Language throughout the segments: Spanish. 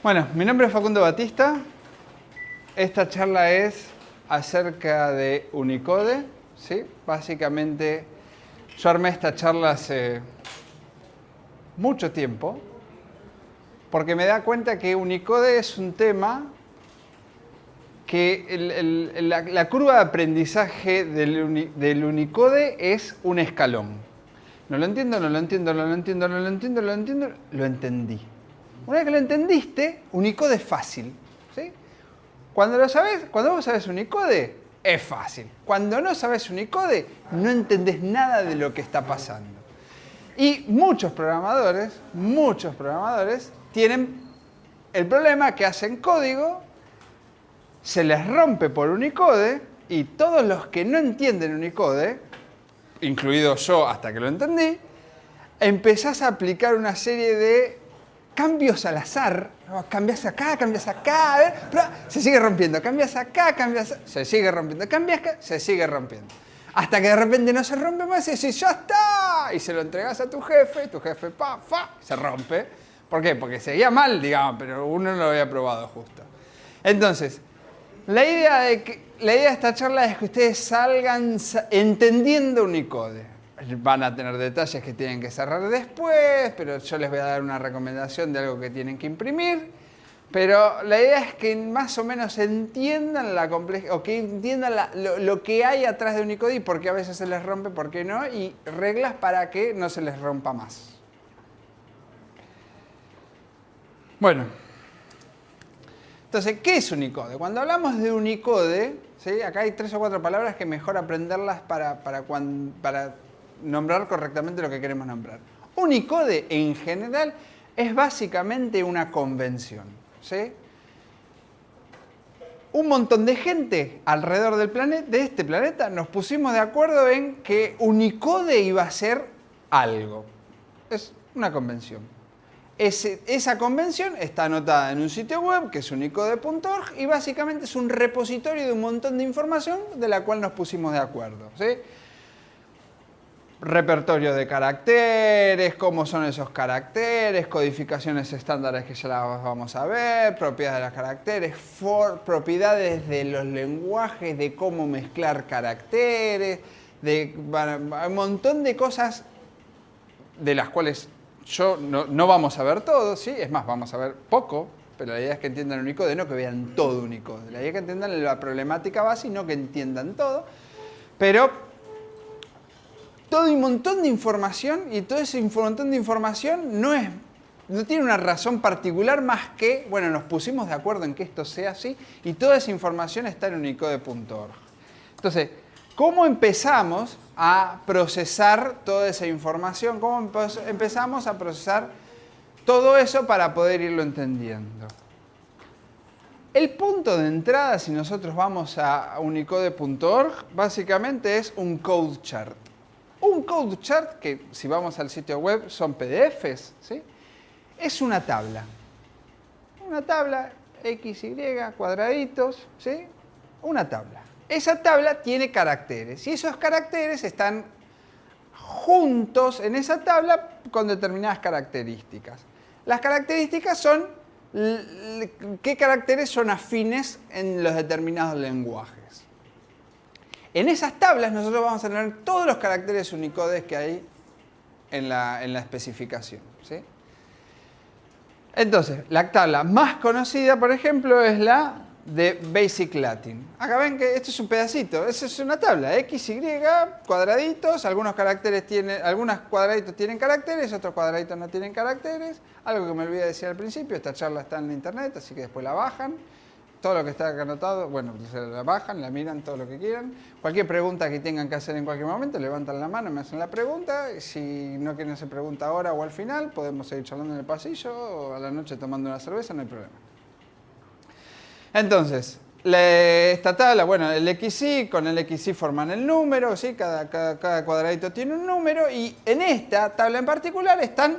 Bueno, mi nombre es Facundo Batista. Esta charla es acerca de Unicode, ¿sí? Básicamente, yo armé esta charla hace mucho tiempo porque me da cuenta que Unicode es un tema que la curva de aprendizaje del Unicode es un escalón. No lo entiendo, no lo entiendo, no lo entiendo, no lo entiendo, no lo entiendo, lo entendí. Una vez que lo entendiste, Unicode es fácil, ¿sí? Cuando vos sabés Unicode, es fácil. Cuando no sabés Unicode, no entendés nada de lo que está pasando. Y muchos programadores tienen el problema que hacen código, se les rompe por Unicode, y todos los que no entienden Unicode, incluido yo hasta que lo entendí, empezás a aplicar una serie de cambios al azar. Cambias acá, a ver, se sigue rompiendo. Cambias acá, se sigue rompiendo. Cambias acá, se sigue rompiendo. Hasta que de repente no se rompe más y decís, ¡ya está! Y se lo entregas a tu jefe se rompe. ¿Por qué? Porque seguía mal, digamos, pero uno no lo había probado justo. Entonces, la idea de esta charla es que ustedes salgan entendiendo Unicode. Van a tener detalles que tienen que cerrar después, pero yo les voy a dar una recomendación de algo que tienen que imprimir. Pero la idea es que más o menos entiendan la complejidad, o que entiendan lo que hay atrás de Unicode y por qué a veces se les rompe, por qué no, y reglas para que no se les rompa más. Bueno, entonces, ¿qué es Unicode? Cuando hablamos de Unicode, ¿sí? Acá hay 3 o 4 palabras que mejor aprenderlas para nombrar correctamente lo que queremos nombrar. Unicode, en general, es básicamente una convención, ¿sí? Un montón de gente alrededor de este planeta nos pusimos de acuerdo en que Unicode iba a ser algo. Es una convención. Esa convención está anotada en un sitio web que es unicode.org y básicamente es un repositorio de un montón de información de la cual nos pusimos de acuerdo, ¿sí? Repertorio de caracteres, cómo son esos caracteres, codificaciones estándares que ya las vamos a ver, propiedades de los caracteres, propiedades de los lenguajes, de cómo mezclar caracteres, un montón de cosas de las cuales no vamos a ver todo, ¿sí? Es más, vamos a ver poco, pero la idea es que entiendan Unicode, no que vean todo Unicode. La idea es que entiendan la problemática base y no que entiendan todo, pero todo un montón de información, y todo ese montón de información no tiene una razón particular más que, bueno, nos pusimos de acuerdo en que esto sea así, y toda esa información está en unicode.org. Entonces, ¿cómo empezamos a procesar toda esa información? ¿Cómo empezamos a procesar todo eso para poder irlo entendiendo? El punto de entrada, si nosotros vamos a unicode.org, básicamente es un code chart. Un code chart, que si vamos al sitio web son PDFs, ¿sí? Es una tabla. Una tabla, X, Y, cuadraditos, ¿sí? Una tabla. Esa tabla tiene caracteres y esos caracteres están juntos en esa tabla con determinadas características. Las características son qué caracteres son afines en los determinados lenguajes. En esas tablas nosotros vamos a tener todos los caracteres Unicode que hay en la especificación, ¿sí? Entonces, la tabla más conocida, por ejemplo, es la de Basic Latin. Acá ven que esto es un pedacito, esa es una tabla, X, Y, cuadraditos, algunos cuadraditos tienen caracteres, otros cuadraditos no tienen caracteres. Algo que me olvidé decir al principio, esta charla está en la internet, así que después la bajan. Todo lo que está acá anotado, bueno, se la bajan, la miran, todo lo que quieran. Cualquier pregunta que tengan que hacer en cualquier momento, levantan la mano, me hacen la pregunta. Si no quieren hacer pregunta ahora o al final, podemos seguir charlando en el pasillo o a la noche tomando una cerveza, no hay problema. Entonces, esta tabla, bueno, el XY, con el XY forman el número, ¿sí? Cada cuadradito tiene un número, y en esta tabla en particular están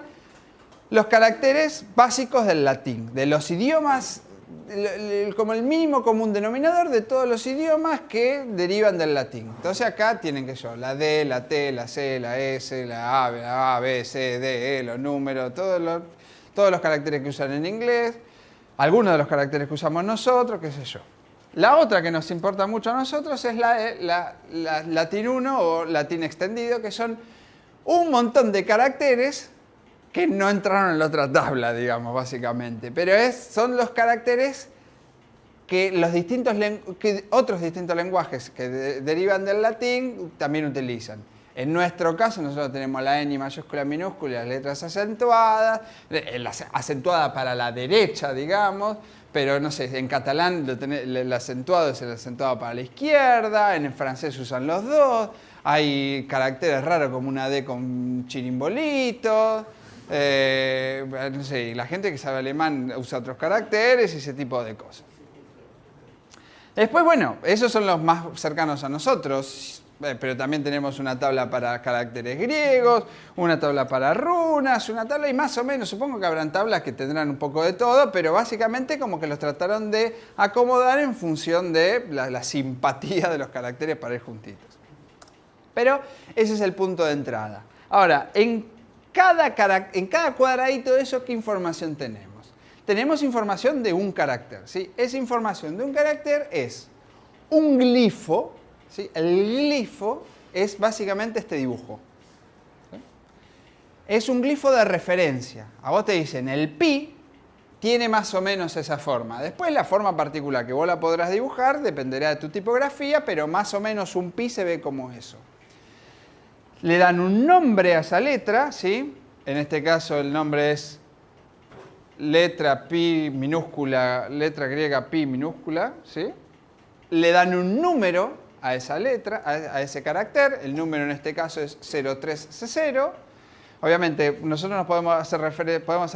los caracteres básicos del latín, de los idiomas, como el mínimo común denominador de todos los idiomas que derivan del latín. Entonces acá tienen que yo, la D, la T, la C, la S, la A, B, C, D, E, los números, todos los caracteres que usan en inglés. algunos de los caracteres que usamos nosotros, qué sé yo. La otra que nos importa mucho a nosotros es la latín 1 o latín extendido, que son un montón de caracteres que no entraron en la otra tabla, digamos, básicamente. Pero son los caracteres que otros distintos lenguajes que derivan del latín también utilizan. En nuestro caso, nosotros tenemos la N mayúscula, minúscula, las letras acentuadas, acentuada para la derecha, digamos, pero no sé, en catalán el acentuado es el acentuado para la izquierda, en el francés usan los dos, hay caracteres raros como una D con chirimbolitos, no sé, la gente que sabe alemán usa otros caracteres y ese tipo de cosas. Después, bueno, esos son los más cercanos a nosotros, pero también tenemos una tabla para caracteres griegos, una tabla para runas, una tabla y más o menos, supongo que habrán tablas que tendrán un poco de todo, pero básicamente como que los trataron de acomodar en función de la simpatía de los caracteres para ir juntitos. Pero ese es el punto de entrada. Ahora, en cada cuadradito de eso, ¿qué información tenemos? Tenemos información de un carácter, ¿sí? Esa información de un carácter es un glifo, ¿sí? El glifo es básicamente este dibujo, ¿sí? Es un glifo de referencia. A vos te dicen, el pi tiene más o menos esa forma. Después la forma particular que vos la podrás dibujar dependerá de tu tipografía, pero más o menos un pi se ve como eso. Le dan un nombre a esa letra, ¿sí? En este caso el nombre es letra pi minúscula, letra griega pi minúscula, ¿sí? Le dan un número a esa letra, a ese carácter, el número en este caso es 03C0. Obviamente nosotros nos podemos hacer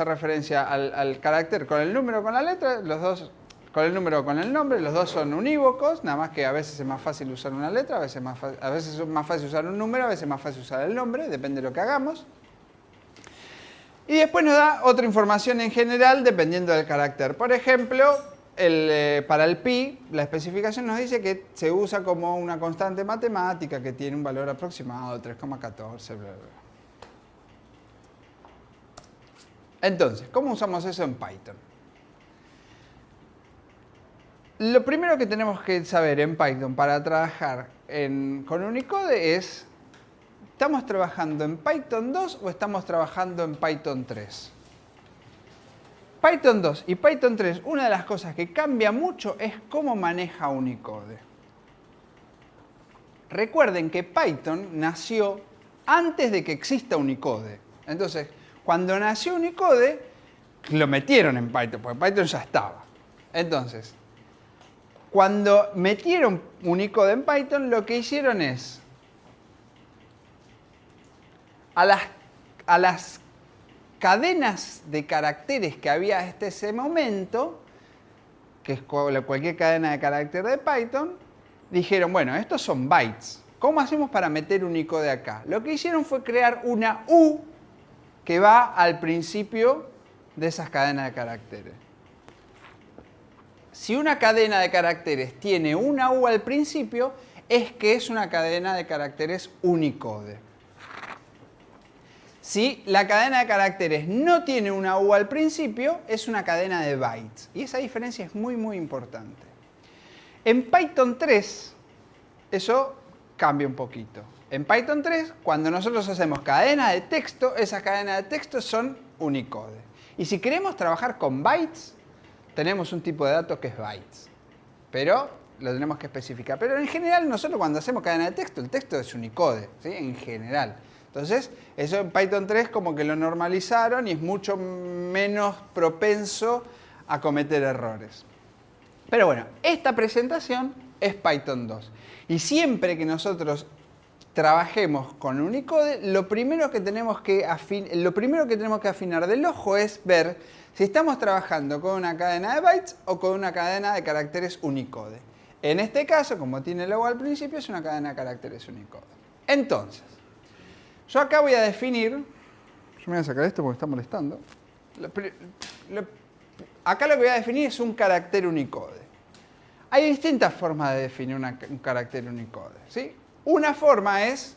referencia al carácter con el número o con la letra, los dos con el número o con el nombre, los dos son unívocos, nada más que a veces es más fácil usar una letra, a veces es más fácil usar un número, a veces es más fácil usar el nombre, depende de lo que hagamos. Y después nos da otra información en general dependiendo del carácter. Por ejemplo, para el pi, la especificación nos dice que se usa como una constante matemática que tiene un valor aproximado de 3,14, bla, bla, bla. Entonces, ¿cómo usamos eso en Python? Lo primero que tenemos que saber en Python para trabajar con Unicode es, ¿estamos trabajando en Python 2 o estamos trabajando en Python 3? Python 2 y Python 3, una de las cosas que cambia mucho es cómo maneja Unicode. Recuerden que Python nació antes de que exista Unicode. Entonces, cuando nació Unicode, lo metieron en Python, porque Python ya estaba. Entonces, cuando metieron Unicode en Python, lo que hicieron es a las cadenas de caracteres que había hasta ese momento, que es cualquier cadena de carácter de Python, dijeron, bueno, estos son bytes. ¿Cómo hacemos para meter Unicode acá? Lo que hicieron fue crear una U que va al principio de esas cadenas de caracteres. Si una cadena de caracteres tiene una U al principio, es que es una cadena de caracteres Unicode. Si la cadena de caracteres no tiene una U al principio, es una cadena de bytes. Y esa diferencia es muy, muy importante. En Python 3, eso cambia un poquito. En Python 3, cuando nosotros hacemos cadena de texto, esas cadenas de texto son Unicode. Y si queremos trabajar con bytes, tenemos un tipo de datos que es bytes. Pero lo tenemos que especificar. Pero en general, nosotros cuando hacemos cadena de texto, el texto es Unicode, ¿sí? En general. Entonces, eso en Python 3 como que lo normalizaron y es mucho menos propenso a cometer errores. Pero bueno, esta presentación es Python 2. Y siempre que nosotros trabajemos con Unicode, lo primero que tenemos que afinar del ojo es ver si estamos trabajando con una cadena de bytes o con una cadena de caracteres Unicode. En este caso, como tiene el logo al principio, es una cadena de caracteres Unicode. Entonces, yo acá voy a definir, yo me voy a sacar esto porque está molestando. Acá lo que voy a definir es un carácter Unicode. Hay distintas formas de definir un carácter Unicode, ¿sí? Una forma es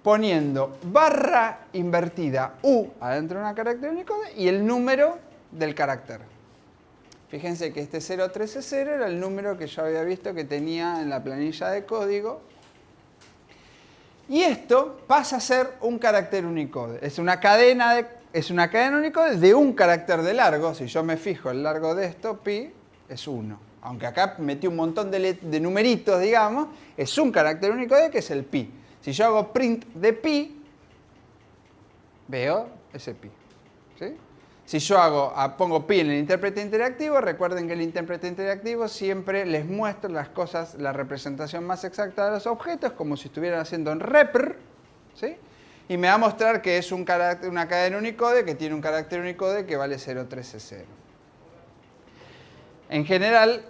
poniendo barra invertida U adentro de un carácter Unicode y el número del carácter. Fíjense que este 013C0 era el número que yo había visto que tenía en la planilla de código. Y esto pasa a ser un carácter Unicode. Es una cadena Unicode de un carácter de largo. Si yo me fijo el largo de esto, pi, es 1. Aunque acá metí un montón de numeritos, digamos, es un carácter Unicode que es el pi. Si yo hago print de pi, veo ese pi. ¿Sí? Si yo pongo pi en el intérprete interactivo, recuerden que el intérprete interactivo siempre les muestra las cosas, la representación más exacta de los objetos, como si estuvieran haciendo en repr, ¿sí? Y me va a mostrar que es una cadena Unicode que tiene un carácter Unicode que vale 013C0. En general,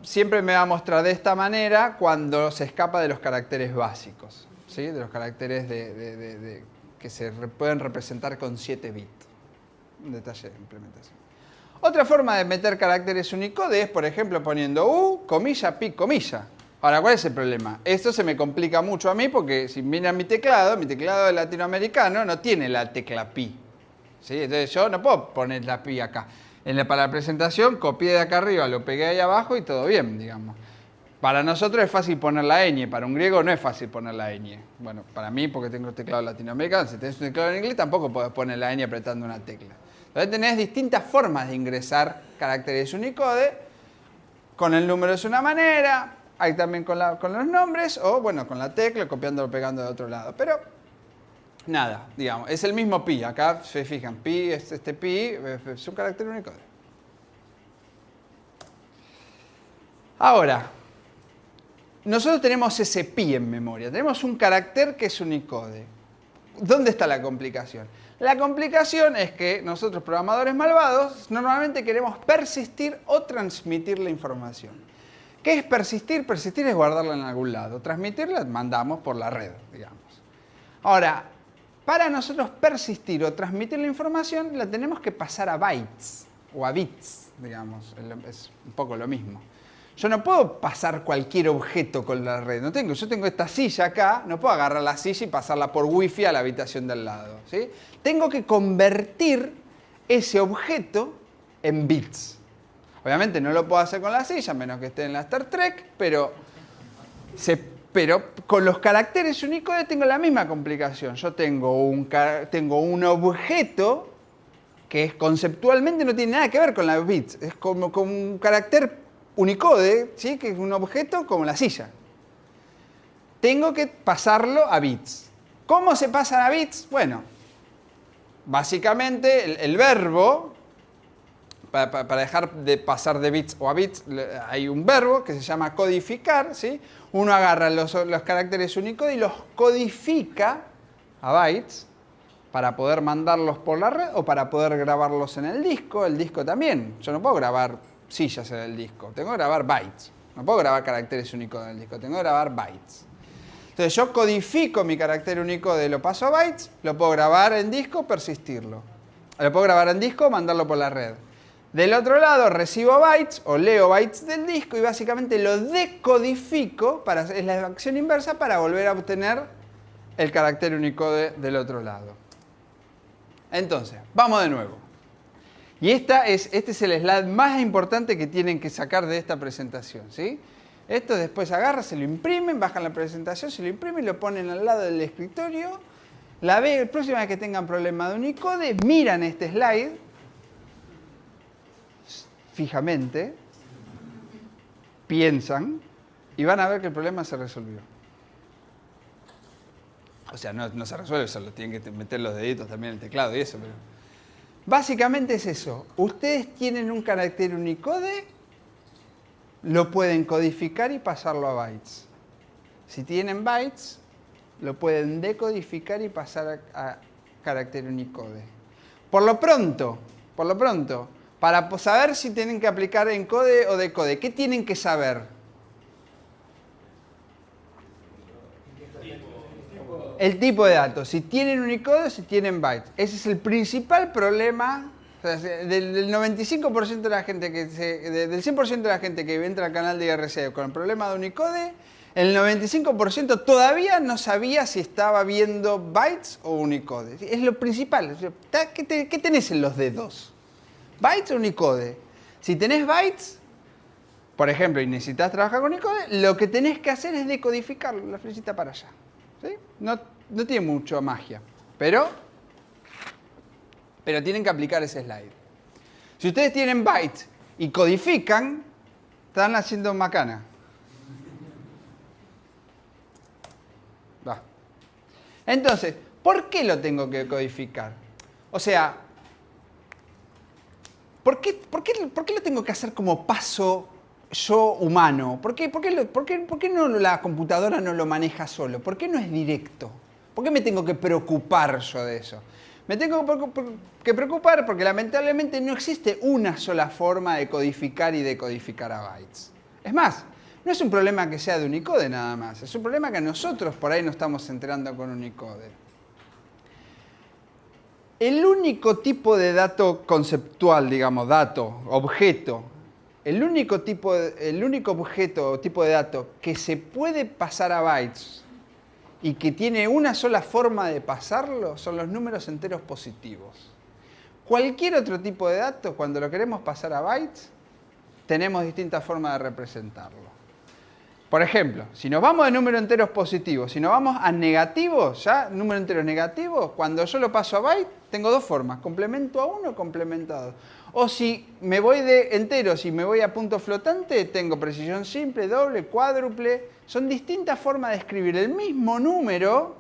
siempre me va a mostrar de esta manera cuando se escapa de los caracteres básicos, ¿sí? De los caracteres que se pueden representar con 7 bits. Un detalle de implementación. Otra forma de meter caracteres Unicode es, por ejemplo, poniendo U, comilla, pi, comilla. Ahora, ¿cuál es el problema? Esto se me complica mucho a mí porque si miran mi teclado latinoamericano no tiene la tecla pi. ¿Sí? Entonces yo no puedo poner la pi acá. Para la presentación copié de acá arriba, lo pegué ahí abajo y todo bien, digamos. Para nosotros es fácil poner la ñ, para un griego no es fácil poner la ñ. Bueno, para mí, porque tengo teclado latinoamericano, si tenés un teclado en inglés tampoco podés poner la ñ apretando una tecla. Entonces tenés distintas formas de ingresar caracteres Unicode. Con el número es una manera, hay también con los nombres, o bueno, con la tecla, copiándolo o pegando de otro lado. Pero nada, digamos, es el mismo pi. Acá se fijan, pi, este pi es un carácter Unicode. Ahora, nosotros tenemos ese pi en memoria, tenemos un carácter que es Unicode. ¿Dónde está la complicación? La complicación es que nosotros, programadores malvados, normalmente queremos persistir o transmitir la información. ¿Qué es persistir? Persistir es guardarla en algún lado. Transmitirla mandamos por la red, digamos. Ahora, para nosotros persistir o transmitir la información, la tenemos que pasar a bytes o a bits, digamos. Es un poco lo mismo. Yo no puedo pasar cualquier objeto con la red. Yo tengo esta silla acá, no puedo agarrar la silla y pasarla por wifi a la habitación del lado, ¿sí? Tengo que convertir ese objeto en bits. Obviamente no lo puedo hacer con la silla, a menos que esté en la Star Trek, pero con los caracteres Unicode tengo la misma complicación. Yo tengo un objeto que conceptualmente no tiene nada que ver con la bits. Es como un carácter Unicode, ¿sí? Que es un objeto como la silla. Tengo que pasarlo a bits. ¿Cómo se pasan a bits? Bueno, básicamente el verbo, para dejar de pasar de bits o a bits, hay un verbo que se llama codificar, ¿sí? Uno agarra los caracteres Unicode y los codifica a bytes para poder mandarlos por la red o para poder grabarlos en el disco. El disco también. Yo no puedo grabar sillas en el disco, tengo que grabar bytes. No puedo grabar caracteres Unicode en el disco, tengo que grabar bytes. Entonces yo codifico mi carácter Unicode, lo paso a bytes, lo puedo grabar en disco, persistirlo. Lo puedo grabar en disco, mandarlo por la red. Del otro lado recibo bytes o leo bytes del disco y básicamente lo decodifico, es la acción inversa para volver a obtener el carácter Unicode del otro lado. Entonces, vamos de nuevo. Y este es el slide más importante que tienen que sacar de esta presentación, ¿sí? Esto después agarran, se lo imprimen, bajan la presentación, se lo imprimen y lo ponen al lado del escritorio. La próxima vez que tengan problema de Unicode, miran este slide fijamente, piensan y van a ver que el problema se resolvió. O sea, no se resuelve, solo tienen que meter los deditos también en el teclado y eso, pero básicamente es eso. Ustedes tienen un carácter Unicode, lo pueden codificar y pasarlo a bytes. Si tienen bytes, lo pueden decodificar y pasar a carácter Unicode. Por lo pronto, para saber si tienen que aplicar encode o decode, ¿qué tienen que saber? El tipo de datos, si tienen Unicode o si tienen bytes. Ese es el principal problema. O sea, del 95% de la gente del 100% de la gente que entra al canal de IRC con el problema de Unicode, el 95% todavía no sabía si estaba viendo bytes o Unicode. Es lo principal. ¿Qué tenés en los dedos? ¿Bytes o Unicode? Si tenés bytes, por ejemplo, y necesitas trabajar con Unicode, lo que tenés que hacer es decodificarlo, la flechita para allá. ¿Sí? No tiene mucha magia, pero tienen que aplicar ese slide. Si ustedes tienen bytes y codifican, están haciendo macana. Va. Entonces, ¿por qué lo tengo que codificar? O sea, ¿por qué lo tengo que hacer como paso yo humano? ¿Por qué no la computadora no lo maneja solo? ¿Por qué no es directo? ¿Por qué me tengo que preocupar yo de eso? Me tengo que preocupar porque lamentablemente no existe una sola forma de codificar y decodificar a bytes. Es más, no es un problema que sea de Unicode nada más, es un problema que nosotros por ahí no estamos enterando con Unicode. El único tipo de dato conceptual, digamos, dato, objeto, el único objeto o tipo de dato que se puede pasar a bytes y que tiene una sola forma de pasarlo son los números enteros positivos. Cualquier otro tipo de dato, cuando lo queremos pasar a bytes, tenemos distintas formas de representarlo. Por ejemplo, si nos vamos de números enteros positivos, si nos vamos a negativos, ya, números enteros negativos, cuando yo lo paso a byte, tengo dos formas, complemento a uno, complemento a dos. O si me voy de enteros y me voy a punto flotante, tengo precisión simple, doble, cuádruple. Son distintas formas de escribir el mismo número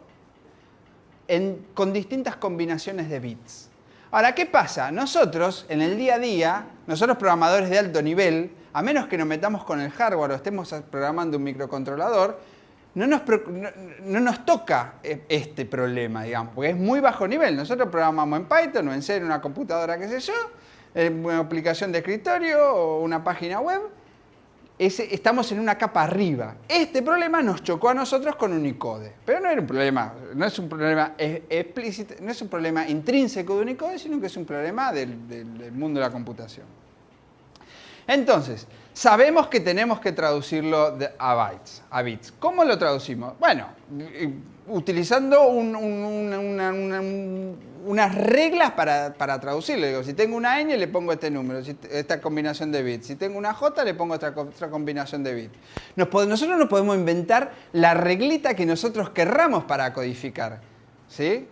con distintas combinaciones de bits. Ahora, ¿qué pasa? Nosotros, en el día a día, nosotros programadores de alto nivel, a menos que nos metamos con el hardware o estemos programando un microcontrolador, no nos toca este problema, digamos, porque es muy bajo nivel. Nosotros programamos en Python o en C, en una computadora, qué sé yo, en una aplicación de escritorio o una página web. Estamos en una capa arriba. Este problema nos chocó a nosotros con Unicode. Pero no era un problema, no es un problema explícito, no es un problema intrínseco de Unicode, sino que es un problema del mundo de la computación. Entonces, sabemos que tenemos que traducirlo a bits. ¿Cómo lo traducimos? Bueno, utilizando unas reglas para traducirlo. Digo, si tengo una ñ, le pongo este número, esta combinación de bits. Si tengo una j, le pongo otra combinación de bits. Nosotros nos podemos inventar la reglita que nosotros querramos para codificar, ¿sí?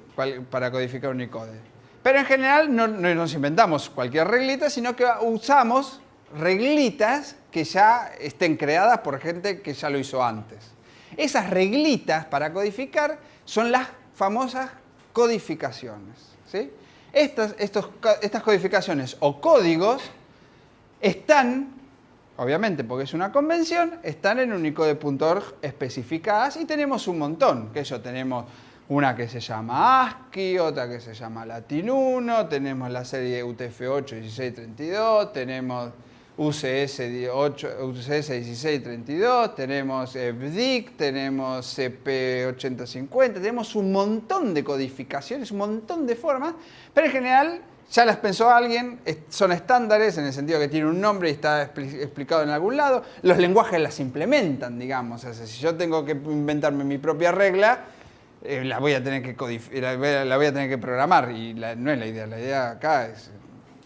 Para codificar Unicode. Pero en general no nos inventamos cualquier reglita, sino que usamos reglitas que ya estén creadas por gente que ya lo hizo antes. Esas reglitas para codificar son las famosas codificaciones, ¿sí? Estas codificaciones o códigos están, obviamente porque es una convención, están en unicode.org especificadas y tenemos un montón. Tenemos una que se llama ASCII, otra que se llama Latin 1, tenemos la serie UTF-8 1632, tenemos UCS 1632, tenemos EBDIC, tenemos CP8050, tenemos un montón de codificaciones, un montón de formas, pero en general ya las pensó alguien, son estándares en el sentido que tienen un nombre y está explicado en algún lado. Los lenguajes las implementan, digamos. O sea, si yo tengo que inventarme mi propia regla, la voy a tener que la voy a tener que programar y no es la idea. La idea acá es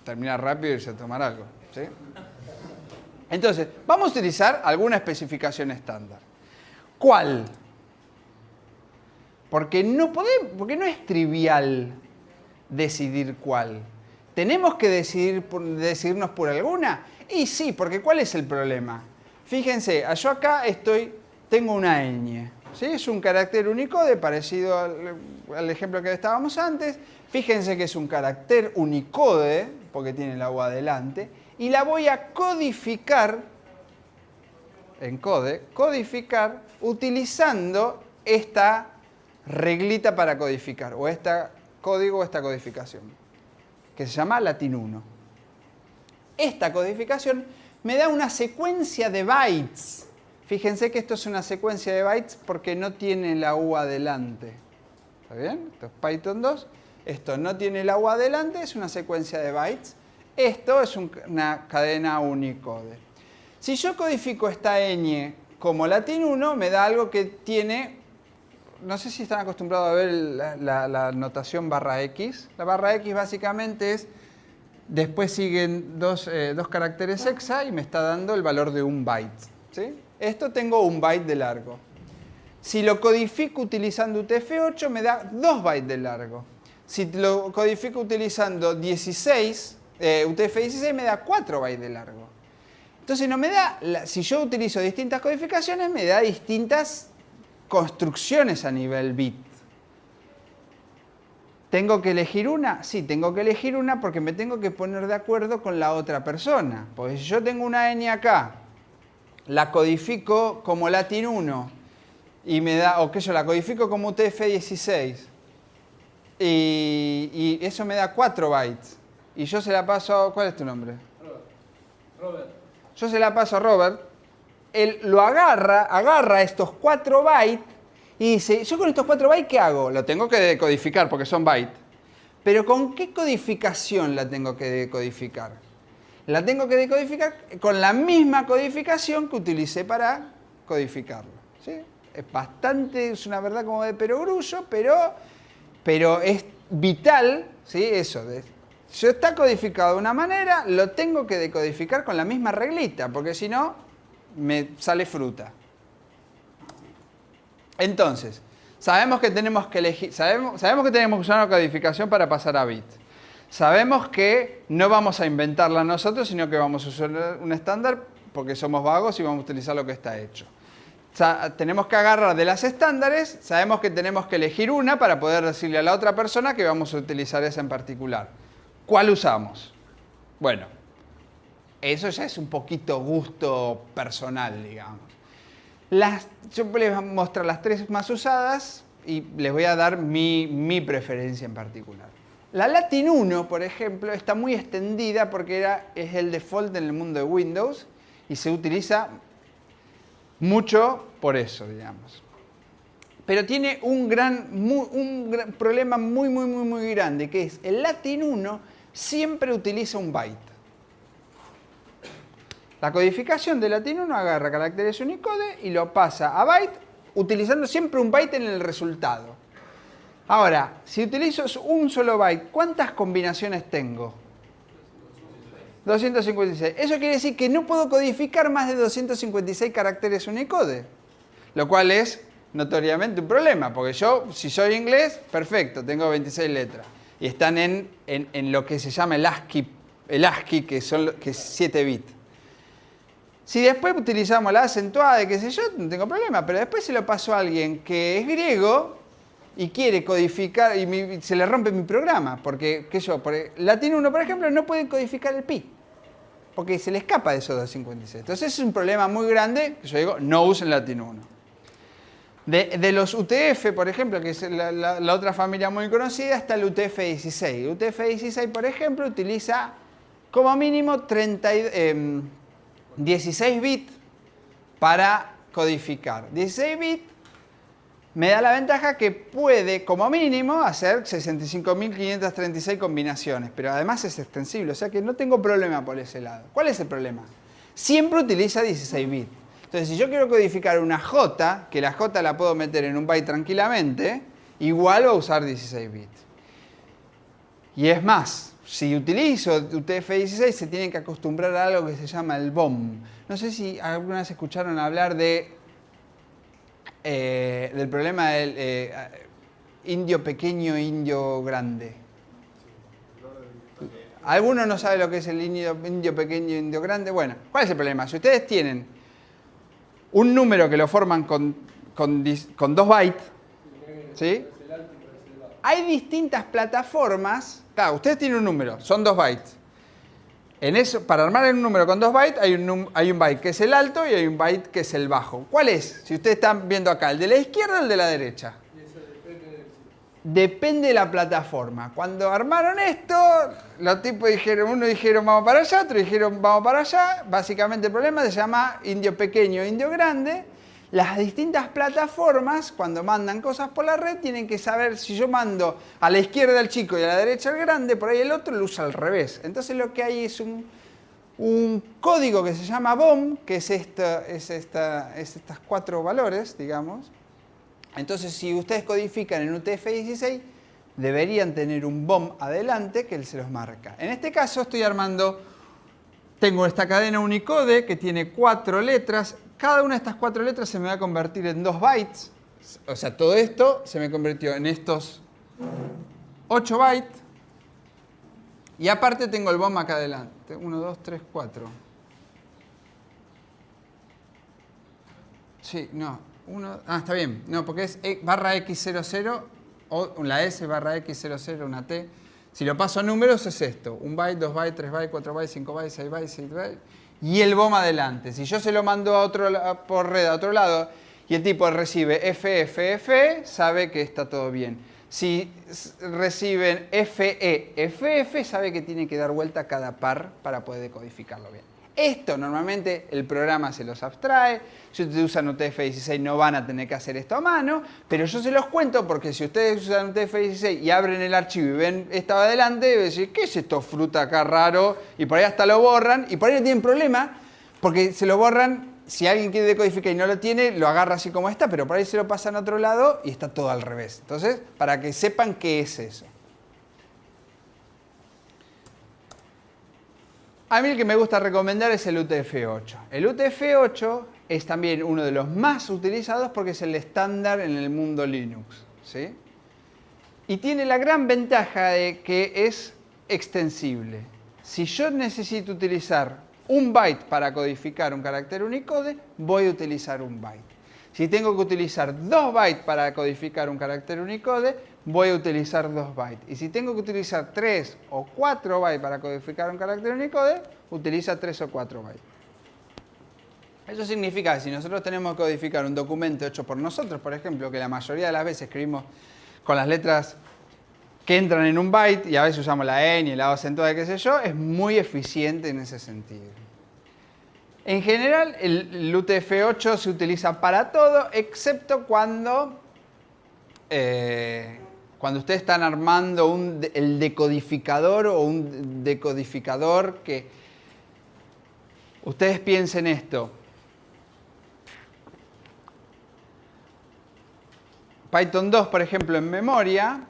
terminar rápido y irse a tomar algo, ¿sí? Entonces, vamos a utilizar alguna especificación estándar. ¿Cuál? Porque no es trivial decidir cuál. ¿Tenemos que decidirnos por alguna? Y sí, porque ¿cuál es el problema? Fíjense, yo acá tengo una ñ, ¿sí? Es un carácter Unicode parecido al ejemplo que estábamos antes. Fíjense que es un carácter Unicode, porque tiene la U adelante, y la voy a codificar, codificar utilizando esta reglita para codificar, o este código o esta codificación, que se llama Latin 1. Esta codificación me da una secuencia de bytes. Fíjense que esto es una secuencia de bytes porque no tiene la U adelante. ¿Está bien? Esto es Python 2. Esto no tiene la U adelante, es una secuencia de bytes. Esto es una cadena Unicode. Si yo codifico esta ñ como Latin 1, me da algo que tiene... No sé si están acostumbrados a ver la notación barra X. La barra X básicamente es Después siguen dos caracteres hexa y me está dando el valor de 1 byte. ¿Sí? Esto tengo 1 byte de largo. Si lo codifico utilizando UTF-8 me da 2 bytes de largo. Si lo codifico utilizando 16, UTF-16 me da 4 bytes de largo. Entonces no me da, si yo utilizo distintas codificaciones, me da distintas construcciones a nivel bit. ¿Tengo que elegir una? Sí, tengo que elegir una porque me tengo que poner de acuerdo con la otra persona. Porque si yo tengo una N acá, la codifico como Latin 1 y me da, o que yo la codifico como UTF-16 y eso me da 4 bytes. Y yo se la paso, ¿cuál es tu nombre? Robert. Yo se la paso a Robert, él lo agarra estos 4 bytes y dice, yo con estos 4 bytes, ¿qué hago? Lo tengo que decodificar porque son bytes. Pero ¿con qué codificación la tengo que decodificar? La tengo que decodificar con la misma codificación que utilicé para codificarlo. ¿Sí? Es una verdad como de perogrullo, pero es vital, ¿sí? Eso. Si está codificado de una manera, lo tengo que decodificar con la misma reglita, porque si no, me sale fruta. Entonces, sabemos que tenemos que elegir, sabemos que tenemos que usar una codificación para pasar a bit. Sabemos que no vamos a inventarla nosotros, sino que vamos a usar un estándar porque somos vagos y vamos a utilizar lo que está hecho. Tenemos que agarrar de las estándares, sabemos que tenemos que elegir una para poder decirle a la otra persona que vamos a utilizar esa en particular. ¿Cuál usamos? Bueno, eso ya es un poquito gusto personal, digamos. Yo les voy a mostrar las 3 más usadas y les voy a dar mi preferencia en particular. La Latin 1, por ejemplo, está muy extendida porque es el default en el mundo de Windows y se utiliza mucho por eso, digamos. Pero tiene un gran problema muy grande, que es el Latin 1 siempre utiliza 1 byte. La codificación de Latin 1 agarra caracteres Unicode y lo pasa a byte, utilizando siempre 1 byte en el resultado. Ahora, si utilizo un solo byte, ¿cuántas combinaciones tengo? 256. Eso quiere decir que no puedo codificar más de 256 caracteres Unicode, lo cual es notoriamente un problema, porque yo, si soy inglés, perfecto, tengo 26 letras. Y están en lo que se llama el ASCII, que es 7 bits. Si después utilizamos la acentuada, qué sé yo, no tengo problema, pero después se lo paso a alguien que es griego y quiere codificar, y se le rompe mi programa, porque Latin 1, por ejemplo, no puede codificar el pi, porque se le escapa de esos 256. Entonces es un problema muy grande, que yo digo, no usen Latin 1. De los UTF, por ejemplo, que es la otra familia muy conocida, está el UTF-16. El UTF-16, por ejemplo, utiliza como mínimo 16 bits para codificar. 16 bits me da la ventaja que puede, como mínimo, hacer 65.536 combinaciones, pero además es extensible, o sea que no tengo problema por ese lado. ¿Cuál es el problema? Siempre utiliza 16 bits. Entonces, si yo quiero codificar una J, que la J la puedo meter en 1 byte tranquilamente, igual voy a usar 16 bits. Y es más, si utilizo UTF-16 se tienen que acostumbrar a algo que se llama el BOM. No sé si alguna vez escucharon hablar del problema del indio pequeño, indio grande. ¿Alguno no sabe lo que es el indio pequeño, indio grande? Bueno, ¿cuál es el problema? Si ustedes tienen un número que lo forman con 2 bytes, ¿sí? Hay distintas plataformas. Claro, ustedes tienen un número, son 2 bytes. Para armar un número con 2 bytes hay un byte que es el alto y hay un byte que es el bajo. ¿Cuál es? Si ustedes están viendo acá, ¿el de la izquierda o el de la derecha? Depende de la plataforma. Cuando armaron esto, los tipos uno dijeron vamos para allá, otro dijeron vamos para allá. Básicamente el problema se llama indio pequeño, indio grande. Las distintas plataformas, cuando mandan cosas por la red, tienen que saber si yo mando a la izquierda al chico y a la derecha al grande, por ahí el otro lo usa al revés. Entonces lo que hay es un código que se llama BOM, que es estas 4 valores, digamos. Entonces si ustedes codifican en UTF-16, deberían tener un BOM adelante que él se los marca. En este caso estoy armando, tengo esta cadena Unicode que tiene 4 letras. Cada una de estas 4 letras se me va a convertir en 2 bytes. O sea, todo esto se me convirtió en estos 8 bytes. Y aparte tengo el BOM acá adelante. 1, 2, 3, 4. Sí, no. Está bien. No, porque es barra X00 o la S barra X00, una T. Si lo paso a números es esto. 1 byte, 2 bytes, 3 bytes, 4 bytes, 5 bytes, 6 bytes, 6 bytes. Y el BOM adelante. Si yo se lo mando por red a otro lado y el tipo recibe FFF, sabe que está todo bien. Si reciben FE, sabe que tiene que dar vuelta cada par para poder decodificarlo bien. Esto normalmente el programa se los abstrae. Si ustedes usan UTF-16 no van a tener que hacer esto a mano, pero yo se los cuento porque si ustedes usan UTF-16 y abren el archivo y ven esto adelante, van a decir, ¿qué es esto fruta acá raro? Y por ahí hasta lo borran y por ahí no tienen problema porque se lo borran. Si alguien quiere decodificar y no lo tiene, lo agarra así como está, pero por ahí se lo pasan a otro lado y está todo al revés. Entonces, para que sepan qué es eso. A mí el que me gusta recomendar es el UTF-8. El UTF-8 es también uno de los más utilizados porque es el estándar en el mundo Linux, ¿sí? Y tiene la gran ventaja de que es extensible. Si yo necesito utilizar 1 byte para codificar un carácter Unicode, voy a utilizar 1 byte. Si tengo que utilizar 2 bytes para codificar un carácter Unicode, voy a utilizar 2 bytes. Y si tengo que utilizar 3 o 4 bytes para codificar un carácter Unicode, utiliza 3 o 4 bytes. Eso significa que si nosotros tenemos que codificar un documento hecho por nosotros, por ejemplo, que la mayoría de las veces escribimos con las letras que entran en 1 byte y a veces usamos la N y la O acentuada, qué sé yo, es muy eficiente en ese sentido. En general, el UTF-8 se utiliza para todo, excepto cuando ustedes están armando el decodificador o un decodificador que... Ustedes piensen esto. Python 2, por ejemplo, en memoria,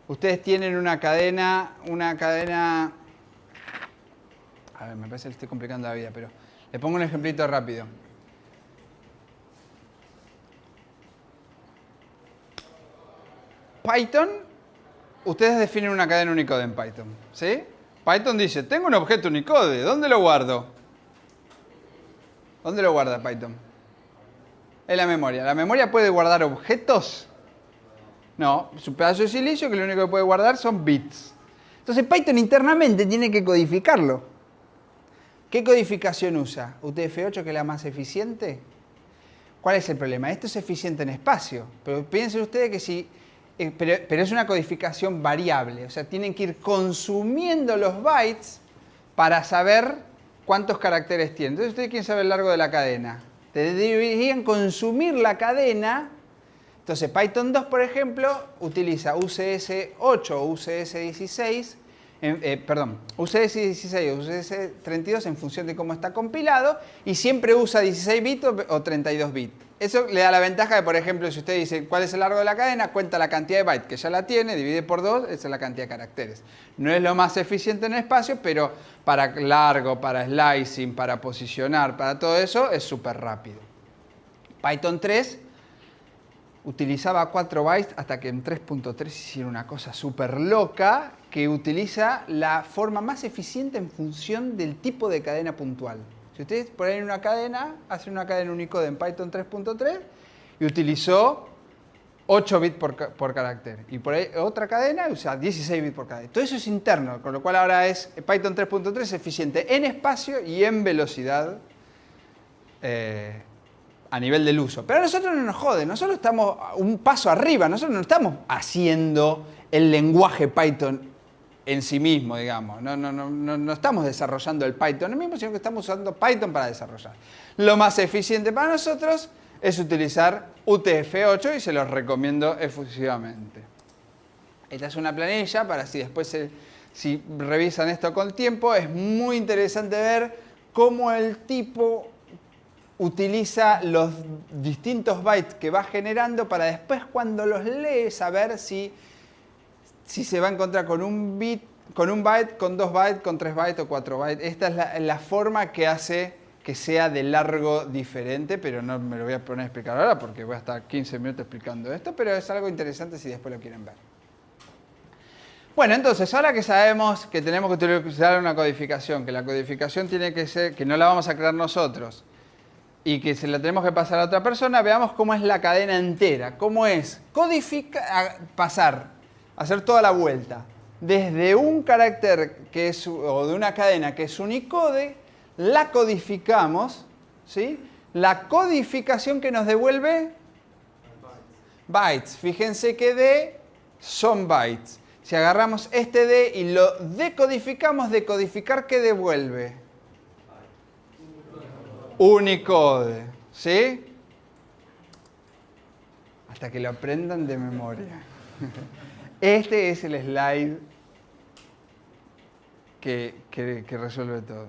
ustedes tienen una cadena... A ver, me parece que le estoy complicando la vida, pero le pongo un ejemplito rápido. Python, ustedes definen una cadena Unicode en Python, ¿sí? Python dice, tengo un objeto Unicode, ¿dónde lo guardo? ¿Dónde lo guarda Python? En la memoria. ¿La memoria puede guardar objetos? No, es un pedazo de silicio que lo único que puede guardar son bits. Entonces Python internamente tiene que codificarlo. ¿Qué codificación usa? UTF-8, que es la más eficiente. ¿Cuál es el problema? Esto es eficiente en espacio, pero piensen ustedes que si... Pero es una codificación variable, o sea, tienen que ir consumiendo los bytes para saber cuántos caracteres tienen. Entonces ustedes quieren saber el largo de la cadena. Deberían consumir la cadena. Entonces Python 2, por ejemplo, utiliza UCS 8 o UCS 16, UCS 16 o UCS 32 en función de cómo está compilado y siempre usa 16 bits o 32 bits. Eso le da la ventaja de, por ejemplo, si usted dice cuál es el largo de la cadena, cuenta la cantidad de bytes que ya la tiene, divide por 2, esa es la cantidad de caracteres. No es lo más eficiente en el espacio, pero para largo, para slicing, para posicionar, para todo eso, es súper rápido. Python 3 utilizaba 4 bytes hasta que en 3.3 hicieron una cosa súper loca que utiliza la forma más eficiente en función del tipo de cadena puntual. Si ustedes ponen una cadena, hacen una cadena Unicode en Python 3.3 y utilizó 8 bits por carácter. Y por ahí otra cadena usa 16 bits por carácter. Todo eso es interno, con lo cual ahora es Python 3.3 es eficiente en espacio y en velocidad a nivel del uso. Pero a nosotros no nos jode, nosotros estamos un paso arriba, nosotros no estamos haciendo el lenguaje Python en sí mismo, digamos. No estamos desarrollando el Python mismo, sino que estamos usando Python para desarrollar. Lo más eficiente para nosotros es utilizar UTF-8 y se los recomiendo efusivamente. Esta es una planilla para si después, si revisan esto con tiempo, es muy interesante ver cómo el tipo utiliza los distintos bytes que va generando para después cuando los lee saber si si se va a encontrar con un bit, con un byte, con 2 bytes, con 3 bytes o 4 bytes. Esta es la forma que hace que sea de largo diferente, pero no me lo voy a poner a explicar ahora porque voy a estar 15 minutos explicando esto, pero es algo interesante si después lo quieren ver. Bueno, entonces, ahora que sabemos que tenemos que utilizar una codificación, que la codificación tiene que ser, que no la vamos a crear nosotros, y que se la tenemos que pasar a otra persona, veamos cómo es la cadena entera, cómo es pasar, hacer toda la vuelta, desde un carácter que es, o de una cadena que es Unicode, la codificamos, ¿sí? La codificación que nos devuelve bytes. Fíjense que D son bytes. Si agarramos este D y lo decodificamos, decodificar, ¿qué devuelve? Unicode, ¿sí? Hasta que lo aprendan de memoria. Este es el slide que resuelve todo.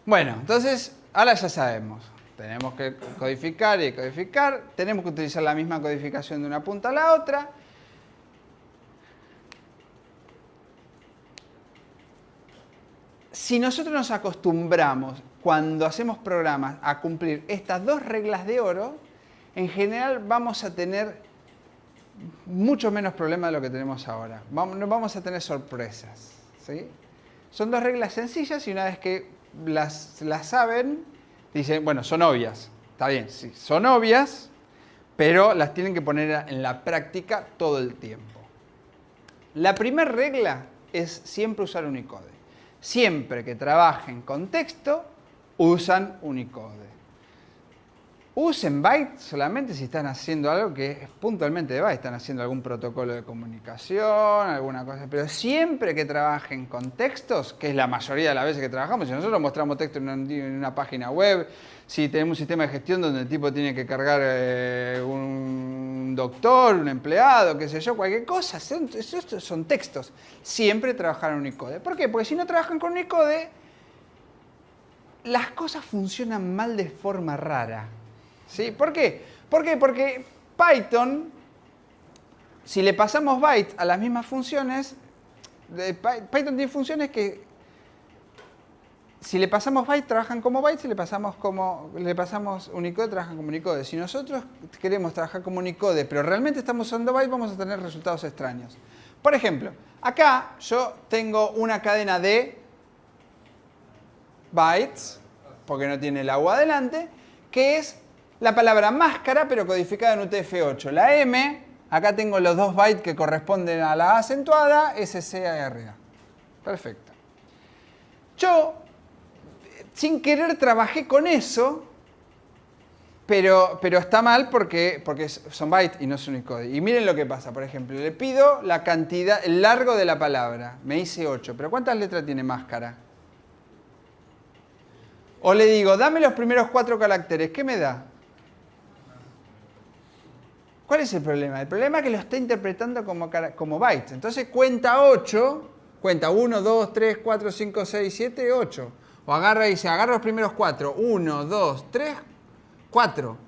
Bueno, entonces, ahora ya sabemos. Tenemos que codificar y decodificar. Tenemos que utilizar la misma codificación de una punta a la otra. Si nosotros nos acostumbramos, cuando hacemos programas, a cumplir estas dos reglas de oro, en general vamos a tener mucho menos problemas de lo que tenemos ahora. No vamos a tener sorpresas, ¿sí? Son dos reglas sencillas y una vez que las saben, dicen, bueno, son obvias. Está bien, sí, son obvias, pero las tienen que poner en la práctica todo el tiempo. La primera regla es siempre usar Unicode. Siempre que trabajen con texto, usan Unicode. Usen byte solamente si están haciendo algo que es puntualmente de byte, están haciendo algún protocolo de comunicación, alguna cosa, pero siempre que trabajen con textos, que es la mayoría de las veces que trabajamos, si nosotros mostramos texto en una página web, si tenemos un sistema de gestión donde el tipo tiene que cargar un doctor, un empleado, qué sé yo, cualquier cosa, son textos, siempre trabajar en Unicode. ¿Por qué? Porque si no trabajan con Unicode, las cosas funcionan mal de forma rara. ¿Sí? ¿Por qué? Porque Python, si le pasamos byte a las mismas funciones, Python tiene funciones que si le pasamos byte trabajan como byte, si le pasamos Unicode trabajan como Unicode. Si nosotros queremos trabajar como Unicode, pero realmente estamos usando byte, vamos a tener resultados extraños. Por ejemplo, acá yo tengo una cadena de bytes, porque no tiene la U adelante, que es la palabra máscara, pero codificada en UTF-8. La M, acá tengo los 2 bytes que corresponden a la A acentuada, SCARA. Perfecto. Yo, sin querer, trabajé con eso, pero está mal porque son bytes y no es Unicode. Y miren lo que pasa, por ejemplo, le pido la cantidad, el largo de la palabra. Me dice 8, pero ¿cuántas letras tiene máscara? O le digo, dame los primeros 4 caracteres, ¿qué me da? ¿Cuál es el problema? El problema es que lo está interpretando como bytes. Entonces cuenta 8, cuenta 1, 2, 3, 4, 5, 6, 7, 8. O agarra y dice, agarra los primeros 4, 1, 2, 3, 4.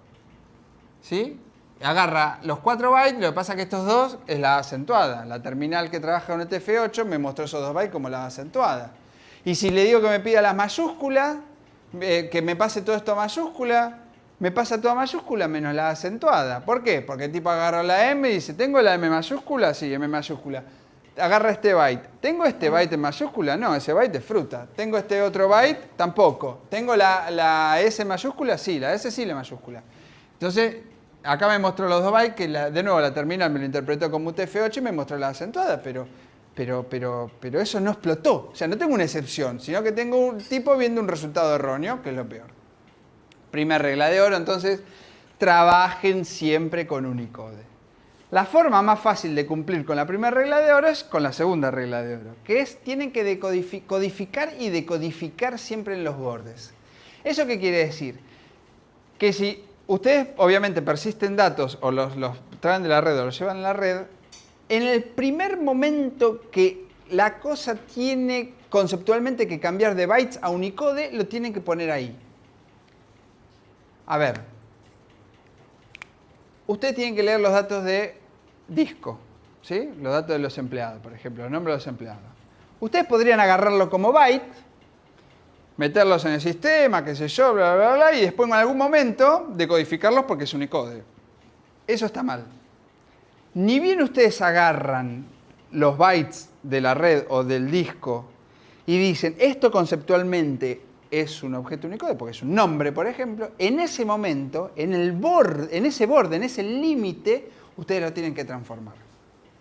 ¿Sí? Agarra los 4 bytes, lo que pasa es que estos dos es la acentuada. La terminal que trabaja con UTF-8 me mostró esos 2 bytes como la acentuada. Y si le digo que me pida las mayúsculas, que me pase todo esto a mayúscula, me pasa toda mayúscula menos la acentuada. ¿Por qué? Porque el tipo agarra la M y dice, ¿tengo la M mayúscula? Sí, M mayúscula. Agarra este byte. ¿Tengo este byte en mayúscula? No, ese byte es fruta. ¿Tengo este otro byte? Tampoco. ¿Tengo la S mayúscula? Sí, la S sí, la mayúscula. Entonces, acá me mostró los 2 bytes, que de nuevo la terminal me lo interpretó como UTF-8 y me mostró la acentuada, pero eso no explotó. O sea, no tengo una excepción, sino que tengo un tipo viendo un resultado erróneo, que es lo peor. Primera regla de oro, entonces, trabajen siempre con Unicode. La forma más fácil de cumplir con la primera regla de oro es con la segunda regla de oro, que es, tienen que codificar y decodificar siempre en los bordes. ¿Eso qué quiere decir? Que si ustedes, obviamente, persisten datos o los traen de la red o los llevan a la red, en el primer momento que la cosa tiene conceptualmente que cambiar de bytes a Unicode, lo tienen que poner ahí. A ver, ustedes tienen que leer los datos de disco, ¿sí? Los datos de los empleados, por ejemplo, los nombres de los empleados. Ustedes podrían agarrarlo como byte, meterlos en el sistema, qué sé yo, bla, bla, bla, y después en algún momento decodificarlos porque es Unicode. Eso está mal. Ni bien ustedes agarran los bytes de la red o del disco y dicen, esto conceptualmente es un objeto Unicode, porque es un nombre, por ejemplo, en ese momento, en ese límite, ustedes lo tienen que transformar.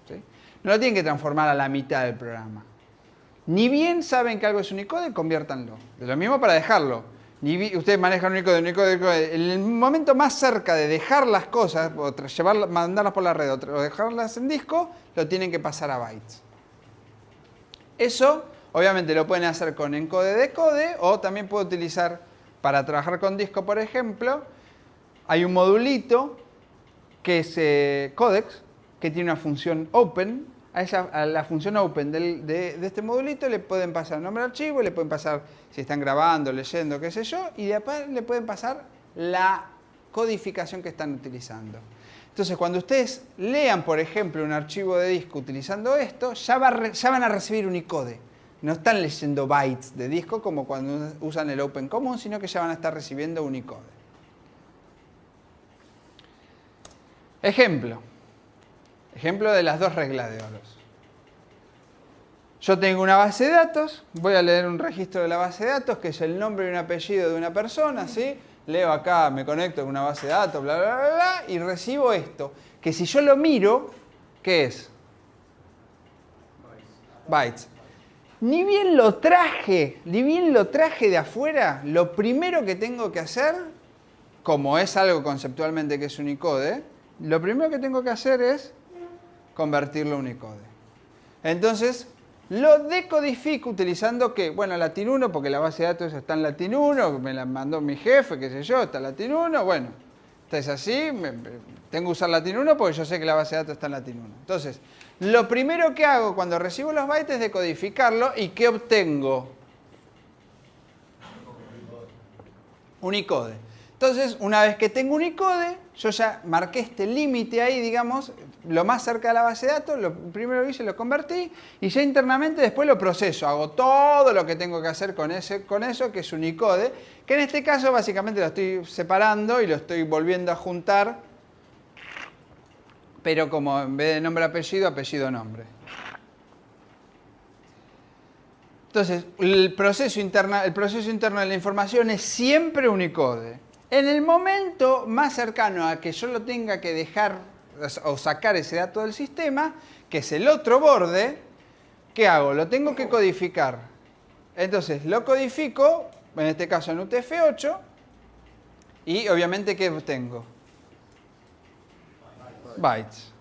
¿Sí? No lo tienen que transformar a la mitad del programa. Ni bien saben que algo es Unicode, conviértanlo. De lo mismo para dejarlo. Ustedes manejan Unicode. En el momento más cerca de dejar las cosas, o mandarlas por la red, o dejarlas en disco, lo tienen que pasar a bytes. Eso, obviamente, lo pueden hacer con encode-decode, o también puedo utilizar, para trabajar con disco, por ejemplo, hay un modulito que es codex, que tiene una función open. A la función open de este modulito le pueden pasar el nombre del archivo, le pueden pasar si están grabando, leyendo, qué sé yo, y después le pueden pasar la codificación que están utilizando. Entonces, cuando ustedes lean, por ejemplo, un archivo de disco utilizando esto, ya van a recibir Unicode. No están leyendo bytes de disco como cuando usan el Open Common, sino que ya van a estar recibiendo Unicode. Ejemplo de las dos reglas de oro. Yo tengo una base de datos, voy a leer un registro de la base de datos, que es el nombre y un apellido de una persona, ¿sí? Leo acá, me conecto con una base de datos, bla, bla, bla, bla, y recibo esto, que si yo lo miro, ¿qué es? Bytes. Ni bien lo traje de afuera, lo primero que tengo que hacer, como es algo conceptualmente que es Unicode, lo primero que tengo que hacer es convertirlo a Unicode. Entonces, lo decodifico utilizando ¿qué? Bueno, Latin 1, porque la base de datos está en Latin 1, me la mandó mi jefe, qué sé yo, está en Latin 1, bueno, es así, tengo que usar Latin 1 porque yo sé que la base de datos está en Latin 1. Entonces, lo primero que hago cuando recibo los bytes es decodificarlo, ¿y qué obtengo? Unicode. Entonces, una vez que tengo Unicode, yo ya marqué este límite ahí, digamos, lo más cerca de la base de datos, lo primero que hice lo convertí y ya internamente después lo proceso. Hago todo lo que tengo que hacer con eso, que es Unicode, que en este caso básicamente lo estoy separando y lo estoy volviendo a juntar, pero como en vez de nombre apellido, apellido nombre. Entonces, el proceso interno de la información es siempre Unicode. En el momento más cercano a que yo lo tenga que dejar o sacar ese dato del sistema, que es el otro borde, ¿qué hago? Lo tengo que codificar. Entonces, lo codifico, en este caso en UTF-8, y obviamente, ¿qué obtengo? Bytes.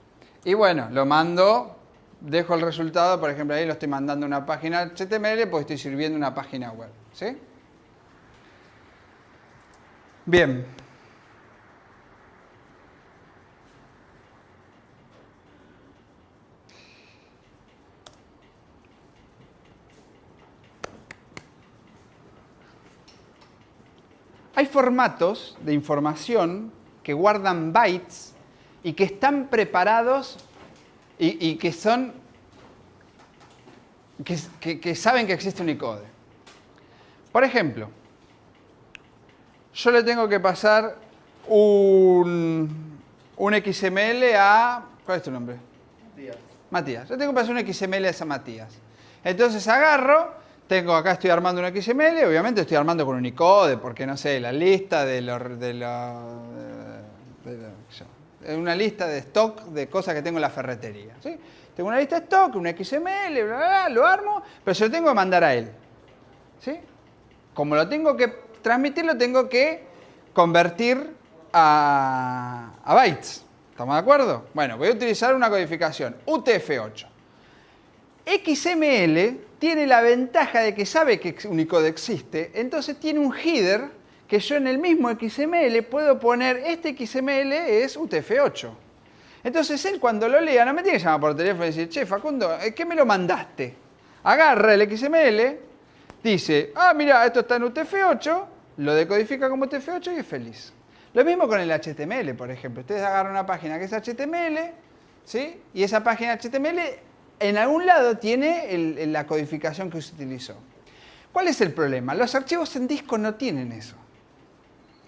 Y bueno, lo mando, dejo el resultado, por ejemplo, ahí lo estoy mandando a una página HTML porque estoy sirviendo una página web. ¿Sí? Bien. Hay formatos de información que guardan bytes y que están preparados y que son que saben que existe Unicode. Por ejemplo, yo le tengo que pasar un XML a... ¿Cuál es tu nombre? Matías. Yo tengo que pasar un XML a esa Matías. Entonces agarro, acá estoy armando un XML, obviamente estoy armando con Unicode, porque no sé, la lista una lista de stock de cosas que tengo en la ferretería. ¿Sí? Tengo una lista de stock, un XML, bla, bla, bla, lo armo, pero se lo tengo que mandar a él. ¿Sí? Como lo tengo que transmitir, lo tengo que convertir a bytes. ¿Estamos de acuerdo? Bueno, voy a utilizar una codificación UTF-8. XML tiene la ventaja de que sabe que Unicode existe, entonces tiene un header que yo en el mismo XML puedo poner, este XML es UTF-8. Entonces él cuando lo lea no me tiene que llamar por teléfono y decir, che, Facundo, ¿qué me lo mandaste? Agarra el XML, dice, mira, esto está en UTF-8, lo decodifica como UTF-8 y es feliz. Lo mismo con el HTML, por ejemplo. Ustedes agarran una página que es HTML, ¿sí? Y esa página HTML en algún lado tiene la codificación que se utilizó. ¿Cuál es el problema? Los archivos en disco no tienen eso,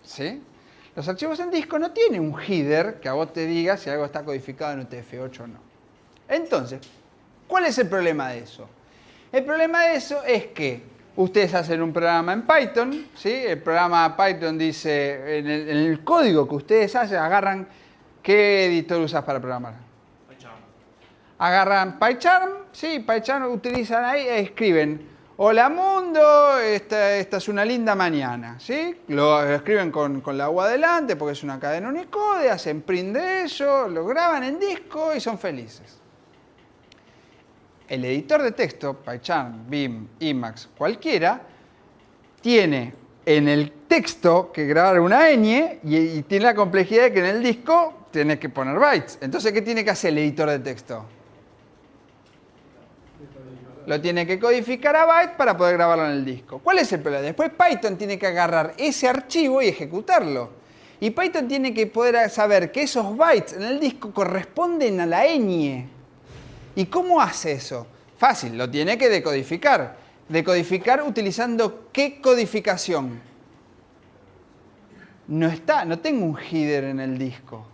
¿sí? Los archivos en disco no tienen un header que a vos te diga si algo está codificado en UTF-8 o no. Entonces, ¿cuál es el problema de eso? El problema de eso es que ustedes hacen un programa en Python, ¿sí? El programa Python dice, en el código que ustedes hacen, agarran, ¿qué editor usas para programar? PyCharm. Agarran PyCharm, sí, PyCharm utilizan ahí, escriben, hola mundo, esta es una linda mañana, ¿sí? Lo escriben con la U adelante porque es una cadena Unicode, hacen print de eso, lo graban en disco y son felices. El editor de texto, PyCharm, Vim, Emacs, cualquiera, tiene en el texto que grabar una ñ y tiene la complejidad de que en el disco tiene que poner bytes. Entonces, ¿qué tiene que hacer el editor de texto? Lo tiene que codificar a bytes para poder grabarlo en el disco. ¿Cuál es el problema? Después Python tiene que agarrar ese archivo y ejecutarlo. Y Python tiene que poder saber que esos bytes en el disco corresponden a la ñ. ¿Y cómo hace eso? Fácil, lo tiene que decodificar. ¿Decodificar utilizando qué codificación? No tengo un header en el disco.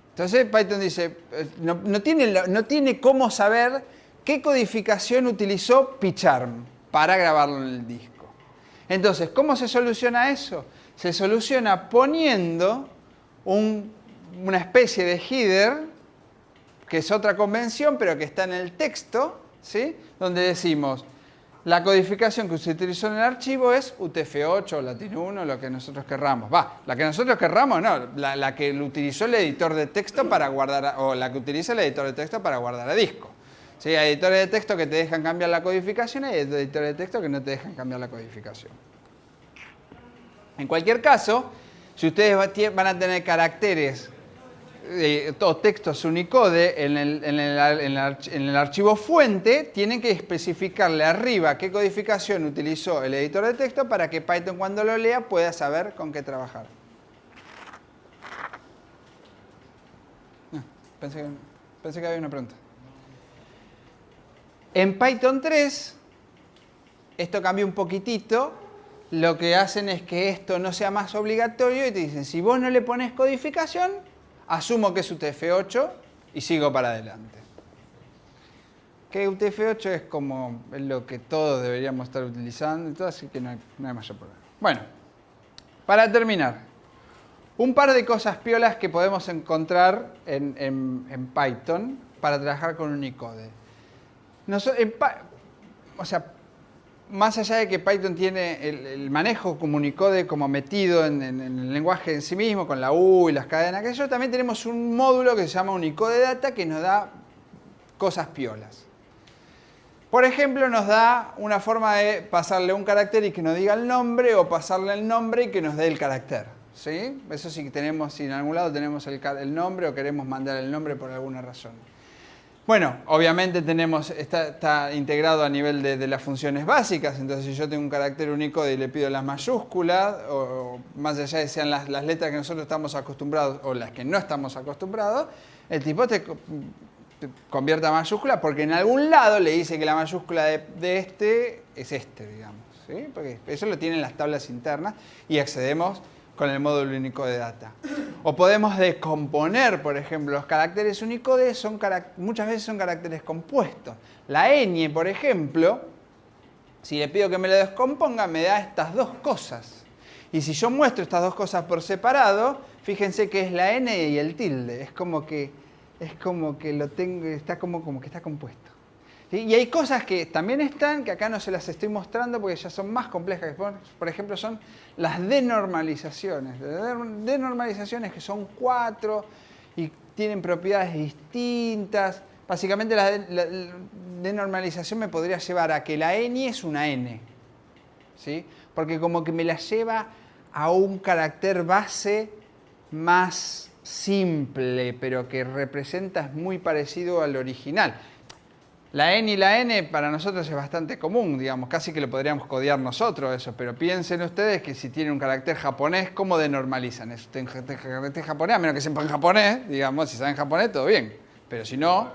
Entonces Python dice, no tiene cómo saber qué codificación utilizó PyCharm para grabarlo en el disco. Entonces, ¿cómo se soluciona eso? Se soluciona poniendo una especie de header, que es otra convención, pero que está en el texto, ¿sí? Donde decimos, la codificación que se utilizó en el archivo es UTF-8, Latin 1, lo que nosotros querramos. La que nosotros querramos, no, la que lo utilizó el editor de texto para guardar, o la que utiliza el editor de texto para guardar a disco. ¿Sí? Hay editores de texto que te dejan cambiar la codificación y hay editores de texto que no te dejan cambiar la codificación. En cualquier caso, si ustedes van a tener caracteres o textos Unicode en el archivo fuente, tienen que especificarle arriba qué codificación utilizó el editor de texto para que Python cuando lo lea pueda saber con qué trabajar. Pensé que había una pregunta. En Python 3, esto cambió un poquitito. Lo que hacen es que esto no sea más obligatorio y te dicen, si vos no le pones codificación, asumo que es UTF-8 y sigo para adelante. Que UTF-8 es como lo que todos deberíamos estar utilizando y todo, así que no hay mayor problema. Bueno, para terminar, un par de cosas piolas que podemos encontrar en Python para trabajar con Unicode. Más allá de que Python tiene el manejo como Unicode como metido en el lenguaje en sí mismo, con la U y las cadenas, también tenemos un módulo que se llama Unicode Data que nos da cosas piolas. Por ejemplo, nos da una forma de pasarle un carácter y que nos diga el nombre, o pasarle el nombre y que nos dé el carácter. ¿Sí? Eso sí que tenemos, si en algún lado tenemos el nombre o queremos mandar el nombre por alguna razón. Bueno, obviamente está integrado a nivel de las funciones básicas, entonces si yo tengo un carácter Unicode y le pido las mayúsculas, o más allá de sean las letras que nosotros estamos acostumbrados o las que no estamos acostumbrados, el tipo te convierte a mayúscula porque en algún lado le dice que la mayúscula de este es este, digamos, ¿sí? Porque eso lo tienen las tablas internas y accedemos con el módulo Unicode Data. O podemos descomponer, por ejemplo, los caracteres Unicode muchas veces son caracteres compuestos. La ñ, por ejemplo, si le pido que me lo descomponga, me da estas dos cosas. Y si yo muestro estas dos cosas por separado, fíjense que es la n y el tilde. Es como que lo tengo, está como que está compuesto. ¿Sí? Y hay cosas que también están, que acá no se las estoy mostrando porque ya son más complejas. Por ejemplo, son las denormalizaciones. Denormalizaciones que son 4 y tienen propiedades distintas. Básicamente la denormalización me podría llevar a que la ñ es una n. ¿Sí? Porque como que me la lleva a un carácter base más simple, pero que representa, es muy parecido al original. La N y la N para nosotros es bastante común, digamos, casi que lo podríamos codear nosotros eso, pero piensen ustedes que si tienen un carácter japonés, ¿cómo denormalizan eso? Un carácter japonés, a menos que sepan japonés, digamos, si saben japonés, todo bien, Pero si no...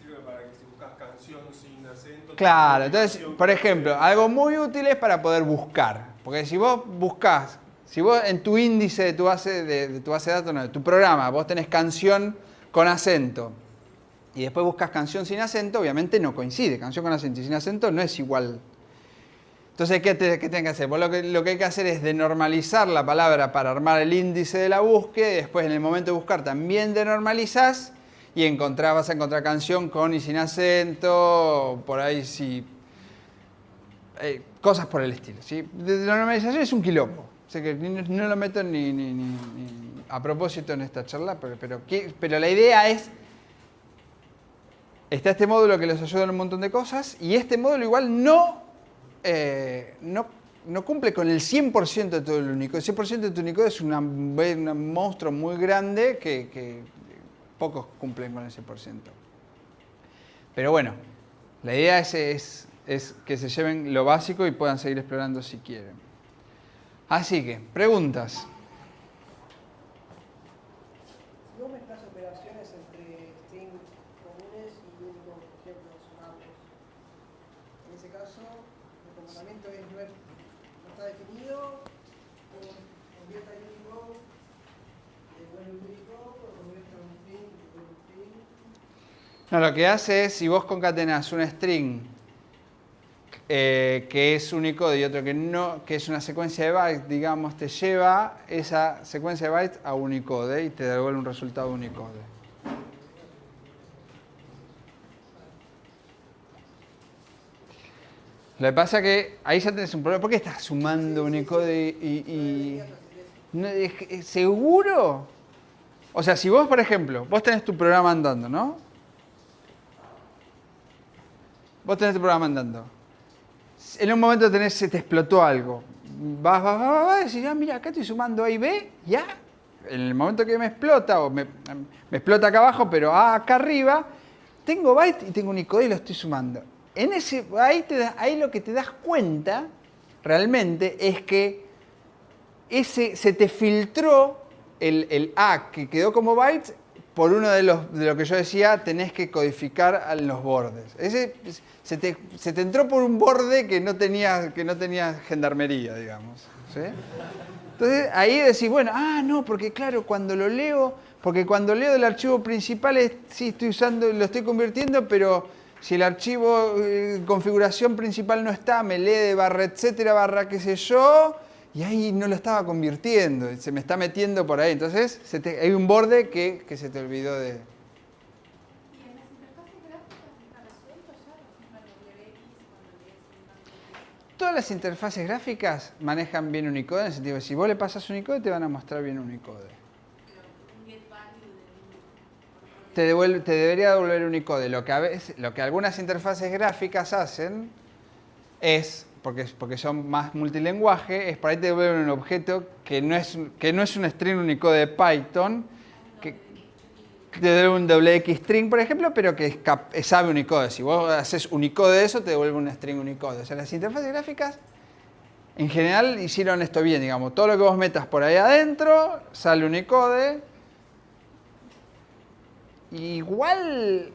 Sirve para que si buscas canción sin acento... Claro, entonces, por ejemplo, algo muy útil es para poder buscar. Porque si vos buscás, si vos en tu índice de tu base de datos, no, de tu programa, vos tenés canción con acento y después buscas canción sin acento, obviamente no coincide. Canción con acento y sin acento no es igual. Entonces, ¿qué tenés que hacer? Vos lo que hay que hacer es denormalizar la palabra para armar el índice de la búsqueda y después en el momento de buscar también denormalizás y vas a encontrar canción con y sin acento, por ahí sí, cosas por el estilo. ¿Sí? La normalización es un quilombo. O sea que no lo meto ni a propósito en esta charla, pero la idea es, está este módulo que les ayuda en un montón de cosas y este módulo igual no cumple con el 100% de todo el Unicode. El 100% de tu Unicode es un monstruo muy grande que pocos cumplen con el 100%. Pero bueno, la idea es que se lleven lo básico y puedan seguir explorando si quieren. Así que, preguntas. Si vos mezclas operaciones entre strings comunes y únicos, por ejemplo, sumables, en ese caso, el comportamiento no está definido, o convierte a Unicode, devuelve un Unicode, o convierte a un string, devuelve un string. No, lo que hace es, si vos concatenás un string que es Unicode y otro que no, que es una secuencia de bytes, digamos, te lleva esa secuencia de bytes a Unicode y te devuelve un resultado Unicode. Lo que pasa es que ahí ya tenés un problema. ¿Por qué estás sumando Unicode ¿seguro? O sea, si vos, por ejemplo, vos tenés tu programa andando, ¿no? Vos tenés tu programa andando. En un momento se te explotó algo. Vas, y decís, mira, acá estoy sumando A y B, ya. En el momento que me explota, o me explota acá abajo, pero acá arriba, tengo byte y tengo Unicode y lo estoy sumando. Ahí lo que te das cuenta, realmente, es que se te filtró el A que quedó como bytes por uno de lo que yo decía, tenés que codificar en los bordes. Se te entró por un borde que no tenía gendarmería, digamos. ¿Sí? Entonces ahí decís, bueno, no, porque claro, cuando lo leo del archivo principal, sí estoy lo estoy convirtiendo, pero si el archivo configuración principal no está, me lee de barra etcétera, barra qué sé yo, y ahí no lo estaba convirtiendo, se me está metiendo por ahí. Entonces hay un borde que se te olvidó de... ¿Y en las interfaces gráficas está resuelto ya? Por ejemplo, en WX, cuando lees Todas las interfaces gráficas manejan bien Unicode, en el sentido de que si vos le pasas Unicode, te van a mostrar bien Unicode. pero un get value Te debería devolver Unicode. Lo que algunas interfaces gráficas hacen es, porque son más multilingüe, es por ahí te devuelven un objeto que no es un string Unicode de Python, que te devuelve un WX string, por ejemplo, pero que sabe Unicode. Si vos haces Unicode de eso, te devuelve un string Unicode. O sea, las interfaces gráficas en general hicieron esto bien, digamos. Todo lo que vos metas por ahí adentro, sale Unicode. Igual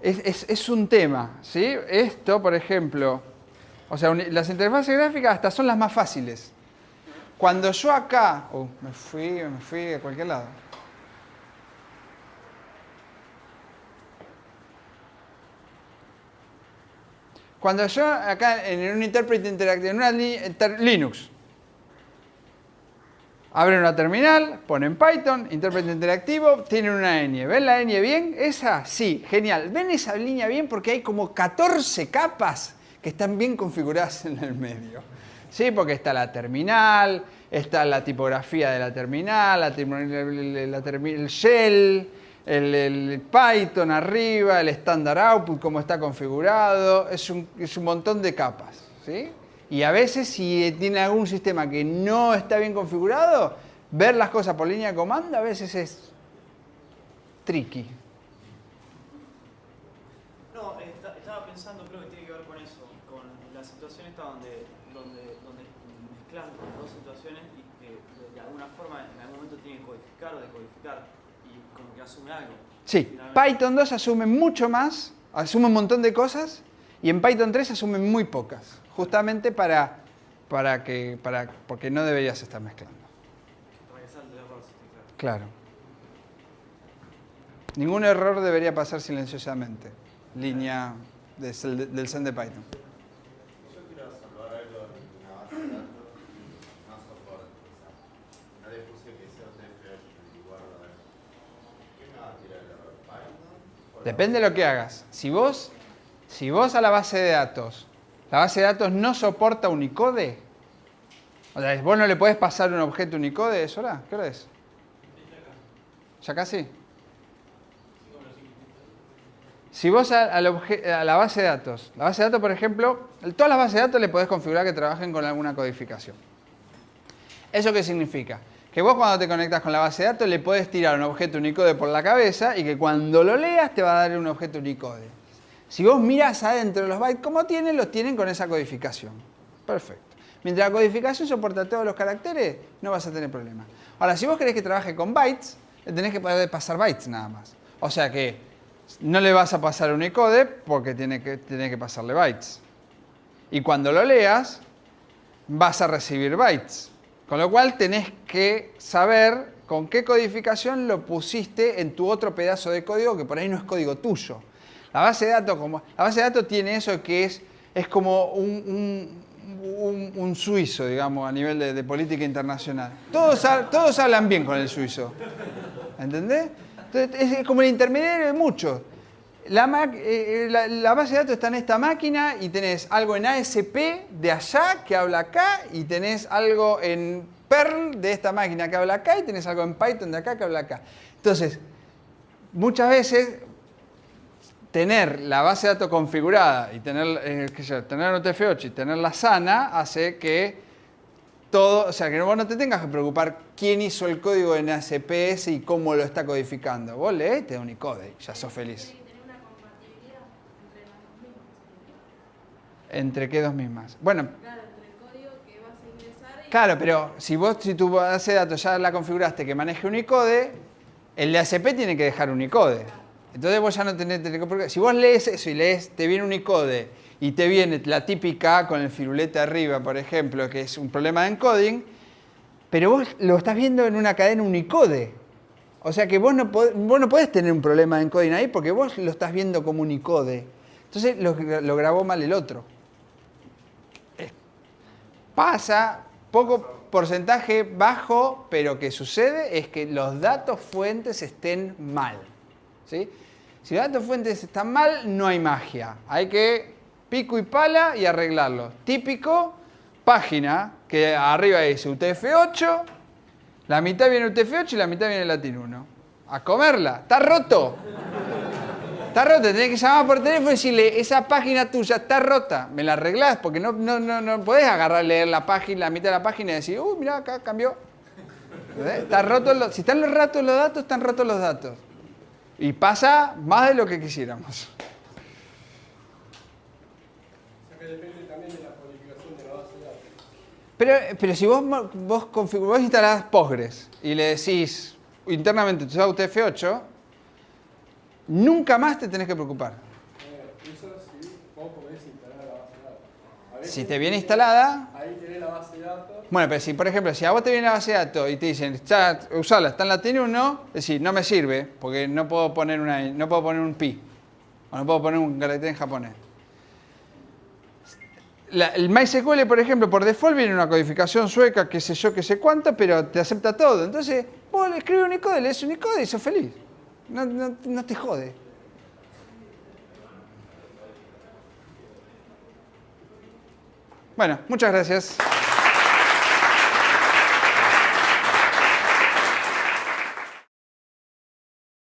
es un tema, ¿sí? Esto, por ejemplo, o sea, las interfaces gráficas hasta son las más fáciles. Cuando yo acá... me fui a cualquier lado. Cuando yo acá en un intérprete interactivo, en una Linux, abren una terminal, ponen Python, intérprete interactivo, tienen una ñ. ¿Ven la ñ bien? ¿Esa? Sí, genial. ¿Ven esa línea bien? Porque hay como 14 capas que están bien configuradas en el medio. Sí, porque está la terminal, está la tipografía de la terminal, el shell, el Python arriba, el standard output, cómo está configurado. Es un montón de capas, ¿sí? Y a veces, si tiene algún sistema que no está bien configurado, ver las cosas por línea de comando a veces es tricky. No, estaba pensando, creo que tiene que ver con eso, con la situación esta donde mezclan dos situaciones y que de alguna forma en algún momento tienen que codificar o decodificar. Y y como que asume algo. Sí, Finalmente. Python 2 asume mucho más, asume un montón de cosas, y en Python 3 asume muy pocas, justamente porque no deberías estar mezclando. Para que salte el error, sí, claro. Claro. Ningún error debería pasar silenciosamente. Línea del Zen de Python. Yo quiero salvar algo en una base de datos y no soporte. O sea, no le puse que sea UTF-8 en lugar de... ¿Qué me va a tirar el error? ¿Python? Depende de lo que hagas. Si vos a la base de datos no soporta Unicode, o sea, vos no le podés pasar un objeto Unicode, ¿es hora? ¿Qué hora es? ¿Ya casi? Si vos a la base de datos, por ejemplo, todas las bases de datos le podés configurar que trabajen con alguna codificación. ¿Eso qué significa? Que vos cuando te conectas con la base de datos le podés tirar un objeto Unicode por la cabeza y que cuando lo leas te va a dar un objeto Unicode. Si vos mirás adentro de los bytes, ¿cómo los tienen con esa codificación? Perfecto. Mientras la codificación soporta todos los caracteres, no vas a tener problema. Ahora, si vos querés que trabaje con bytes, le tenés que poder pasar bytes nada más. O sea que no le vas a pasar Unicode porque tenés que pasarle bytes. Y cuando lo leas, vas a recibir bytes. Con lo cual tenés que saber con qué codificación lo pusiste en tu otro pedazo de código que por ahí no es código tuyo. La base de datos tiene eso que es como un suizo, digamos, a nivel de política internacional. Todos hablan bien con el suizo. ¿Entendés? Entonces, es como el intermediario de muchos. La base de datos está en esta máquina y tenés algo en ASP de allá que habla acá y tenés algo en Perl de esta máquina que habla acá y tenés algo en Python de acá que habla acá. Entonces, muchas veces tener la base de datos configurada y tener un UTF-8 y tenerla sana hace que todo, o sea, que vos no te tengas que preocupar quién hizo el código en ASPS y cómo lo está codificando. Vos lees y te da Unicode y ya sos feliz. ¿Entre qué dos mismas? Bueno, Claro, entre el código que vas a ingresar y... claro, pero si tu base de datos ya la configuraste que maneje Unicode, el de ASP tiene que dejar Unicode. Entonces vos ya no tenés que preocupar. Si vos lees eso y te viene Unicode y te viene la típica A con el firulete arriba, por ejemplo, que es un problema de encoding, pero vos lo estás viendo en una cadena Unicode. O sea que vos no podés tener un problema de encoding ahí porque vos lo estás viendo como Unicode. Entonces lo grabó mal el otro. Pasa, poco porcentaje bajo, pero que sucede es que los datos fuentes estén mal. ¿Sí? Si los datos fuentes están mal, no hay magia. Hay que pico y pala y arreglarlo. Típico, página que arriba dice UTF-8, la mitad viene UTF-8 y la mitad viene Latin 1. A comerla. ¿Está roto? Está rota, tenés que llamar por teléfono y decirle, esa página tuya está rota, me la arreglás, porque no podés agarrar, leer la mitad de la página y decir, mirá, acá cambió. Está roto si están rotos los datos, están rotos los datos. Y pasa más de lo que quisiéramos. O sea que depende también de la codificación de la base de datos. Pero si vos instalás Postgres y le decís internamente tu UTF-8, nunca más te tenés que preocupar. Eso sí, vos podés instalar la base de datos. A veces Si te viene instalada... ahí tenés la base de datos. Bueno, pero si, por ejemplo, si a vos te viene la base de datos y te dicen, usala, está en Latin 1, decís, no me sirve, porque no puedo poner un pi, o no puedo poner un carácter en japonés. El MySQL, por ejemplo, por default viene una codificación sueca, qué sé yo, qué sé cuánto, pero te acepta todo. Entonces, vos le escribes Unicode, lees Unicode y sos feliz. No te jode. Bueno, muchas gracias.